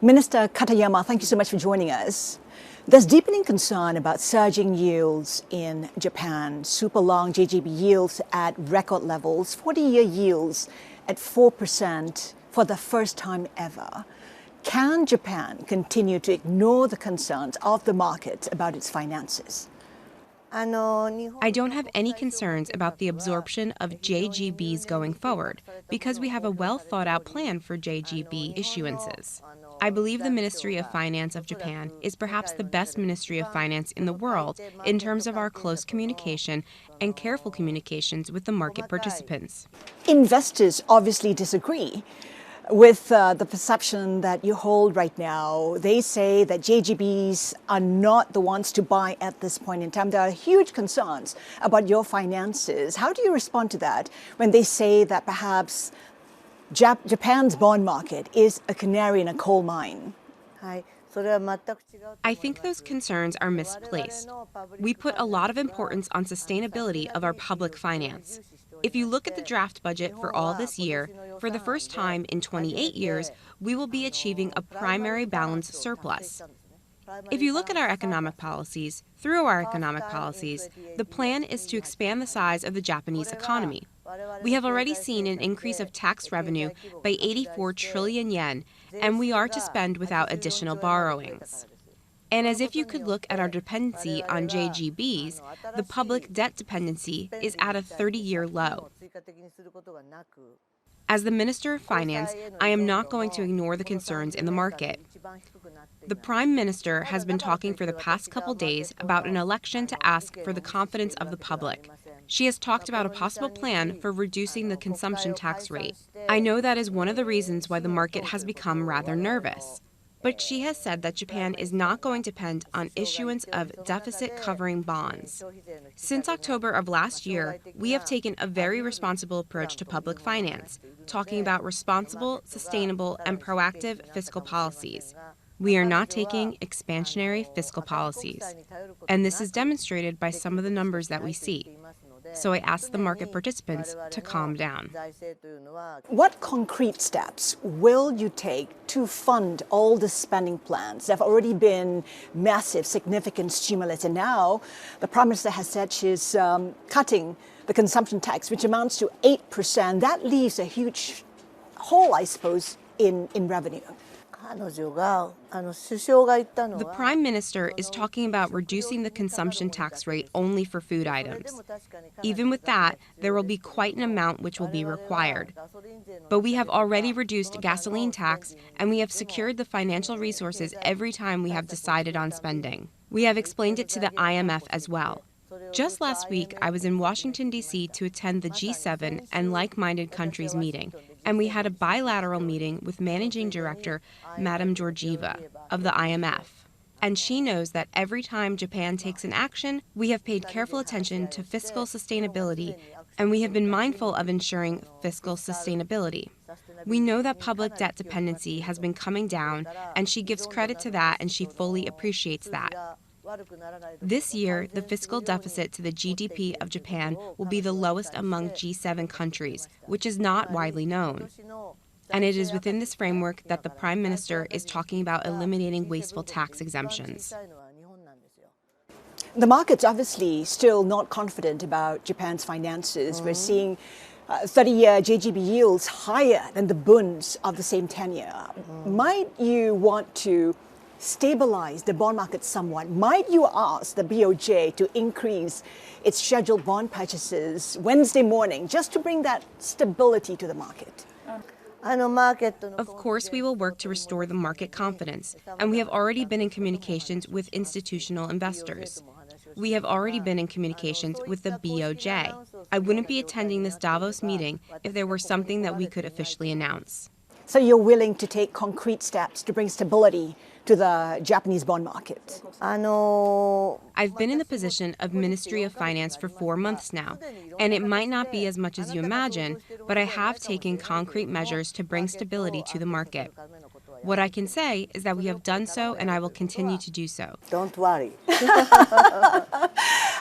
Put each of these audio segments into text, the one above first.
Minister Katayama, thank you so much for joining us. There's deepening concern about surging yields in Japan. Super long JGB yields at record levels, 40-year yields at 4% for the first time ever. Can Japan continue to ignore the concerns of the market about its finances? I don't have any concerns about the absorption of JGBs going forward because we have a well-thought-out plan for JGB issuances. I believe the Ministry of Finance of Japan is perhaps the best Ministry of Finance in the world in terms of our close communication and careful communications with the market participants. Investors obviously disagree with the perception that you hold right now. They say that JGBs are not the ones to buy at this point in time. There are huge concerns about your finances. How do you respond to that when they say that perhaps Japan's bond market is a canary in a coal mine? I think those concerns are misplaced. We put a lot of importance on sustainability of our public finance. If you look at the draft budget for all this year, for the first time in 28 years, we will be achieving a primary balance surplus. If you look at our economic policies, through our economic policies, the plan is to expand the size of the Japanese economy. We have already seen an increase of tax revenue by 84 trillion yen, and we are to spend without additional borrowings. And as if you could look at our dependency on JGBs, the public debt dependency is at a 30-year low. As the Minister of Finance, I am not going to ignore the concerns in the market. The Prime Minister has been talking for the past couple days about an election to ask for the confidence of the public. She has talked about a possible plan for reducing the consumption tax rate. I know that is one of the reasons why the market has become rather nervous. But she has said that Japan is not going to depend on issuance of deficit-covering bonds. Since October of last year, we have taken a very responsible approach to public finance, talking about responsible, sustainable, and proactive fiscal policies. We are not taking expansionary fiscal policies. And this is demonstrated by some of the numbers that we see. So I ask the market participants to calm down. What concrete steps will you take to fund all the spending plans? There have already been massive, significant stimulus, and now the Prime Minister has said she's cutting the consumption tax, which amounts to 8%. That leaves a huge hole, I suppose, in revenue. The Prime Minister is talking about reducing the consumption tax rate only for food items. Even with that, there will be quite an amount which will be required. But we have already reduced gasoline tax, and we have secured the financial resources every time we have decided on spending. We have explained it to the IMF as well. Just last week, I was in Washington, D.C. to attend the G7 and like-minded countries meeting, and we had a bilateral meeting with Managing Director Madam Georgieva of the IMF. And she knows that every time Japan takes an action, we have paid careful attention to fiscal sustainability, and we have been mindful of ensuring fiscal sustainability. We know that public debt dependency has been coming down, and she gives credit to that, and she fully appreciates that. This year, the fiscal deficit to the GDP of Japan will be the lowest among G7 countries, which is not widely known. And it is within this framework that the Prime Minister is talking about eliminating wasteful tax exemptions. The market's obviously still not confident about Japan's finances. We're seeing 30-year JGB yields higher than the bonds of the same tenure. Might you want to stabilize the bond market somewhat? Might you ask the BOJ to increase its scheduled bond purchases Wednesday morning just to bring that stability to the market? Of course, we will work to restore the market confidence, and we have already been in communications with institutional investors. We have already been in communications with the BOJ. I wouldn't be attending this Davos meeting if there were something that we could officially announce. So you're willing to take concrete steps to bring stability to the Japanese bond market? I've been in the position of Ministry of Finance for 4 months now, and it might not be as much as you imagine, but I have taken concrete measures to bring stability to the market. What I can say is that we have done so, and I will continue to do so. Don't worry.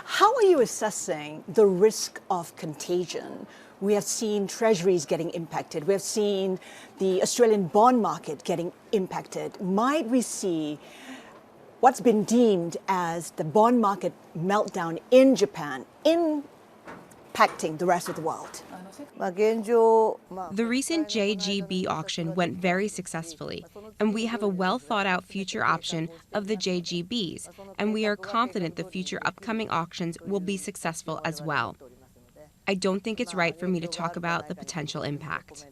How are you assessing the risk of contagion We have seen treasuries getting impacted. We have seen the Australian bond market getting impacted. Might we see what's been deemed as the bond market meltdown in Japan impacting the rest of the world? The recent JGB auction went very successfully, and we have a well-thought-out future option of the JGBs, and we are confident the future upcoming auctions will be successful as well. I don't think it's right for me to talk about the potential impact.